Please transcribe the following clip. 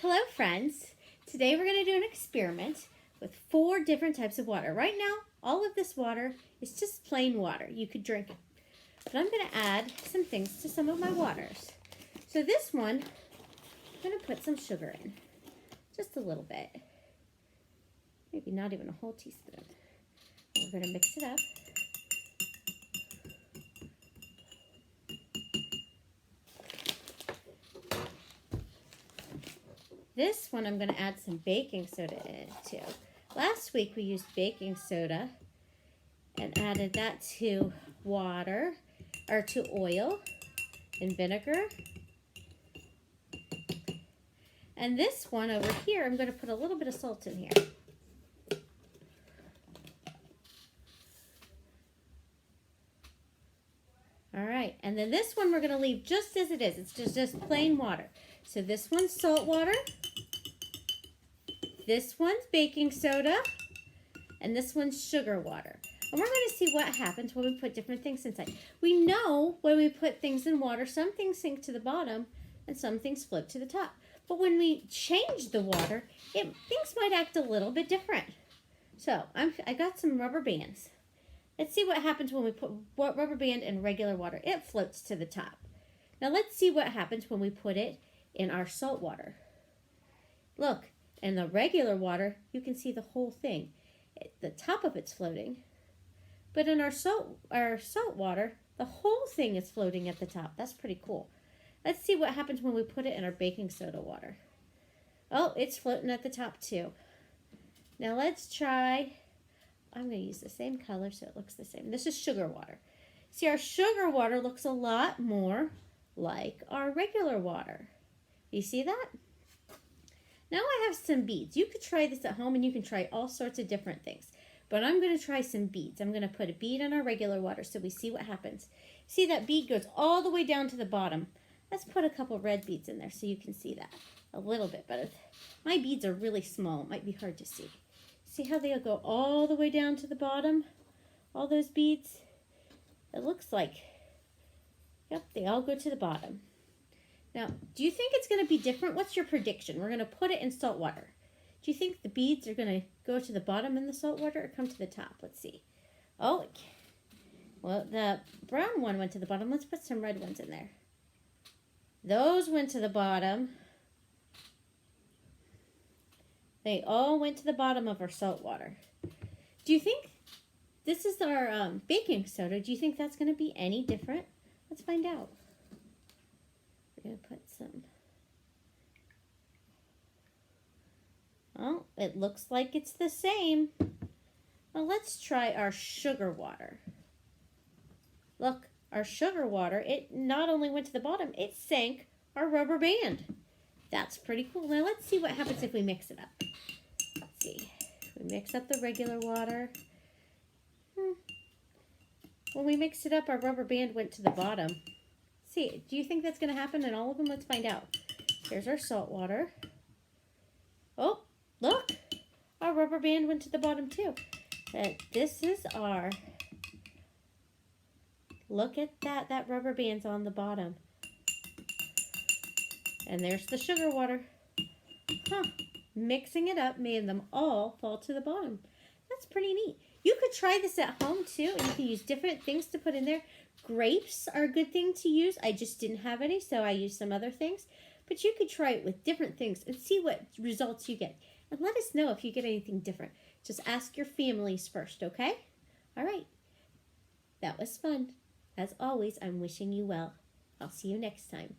Hello friends, today we're going to do an experiment with 4 different types of water. Right now, all of this water is just plain water. You could drink it. But I'm going to add some things to some of my waters. So this one, I'm going to put some sugar in. Just a little bit. Maybe not even a whole teaspoon. We're going to mix it up. This one I'm going to add some baking soda in it too. Last week we used baking soda and added that to water, or to oil and vinegar. And this one over here, I'm going to put a little bit of salt in here. All right, and then this one we're going to leave just as it is. It's just plain water. So this one's salt water. This one's baking soda, and this one's sugar water. And we're going to see what happens when we put different things inside. We know when we put things in water, some things sink to the bottom and some things float to the top. But when we change the water, things might act a little bit different. So I got some rubber bands. Let's see what happens when we put rubber band in regular water. It floats to the top. Now let's see what happens when we put it in our salt water. Look. In the regular water, you can see the whole thing. The top of it's floating. But in our salt water, the whole thing is floating at the top. That's pretty cool. Let's see what happens when we put it in our baking soda water. Oh, it's floating at the top too. Now let's try, I'm going to use the same color so it looks the same. This is sugar water. See, our sugar water looks a lot more like our regular water. You see that? Now I have some beads. You could try this at home and you can try all sorts of different things. But I'm going to try some beads. I'm going to put a bead in our regular water so we see what happens. See, that bead goes all the way down to the bottom. Let's put a couple red beads in there so you can see that a little bit better. My beads are really small. It might be hard to see. See how they go all the way down to the bottom? All those beads? It looks like, yep, they all go to the bottom. Now, do you think it's going to be different? What's your prediction? We're going to put it in salt water. Do you think the beads are going to go to the bottom in the salt water or come to the top? Let's see. Oh, well, the brown one went to the bottom. Let's put some red ones in there. Those went to the bottom. They all went to the bottom of our salt water. Do you think this is our baking soda? Do you think that's going to be any different? Let's find out. We're going to put some. Oh, it looks like it's the same. Well, let's try our sugar water. Look, our sugar water, it not only went to the bottom, it sank our rubber band. That's pretty cool. Now let's see what happens if we mix it up. Let's see. We mix up the regular water. When we mixed it up, our rubber band went to the bottom. See, do you think that's going to happen in all of them? Let's find out. Here's our salt water. Oh, look. Our rubber band went to the bottom too. This is our... Look at that. That rubber band's on the bottom. And there's the sugar water. Huh. Mixing it up made them all fall to the bottom. That's pretty neat. You could try this at home too, and you can use different things to put in there. Grapes are a good thing to use. I just didn't have any, so I used some other things. But you could try it with different things and see what results you get. And let us know if you get anything different. Just ask your families first, okay? All right. That was fun. As always, I'm wishing you well. I'll see you next time.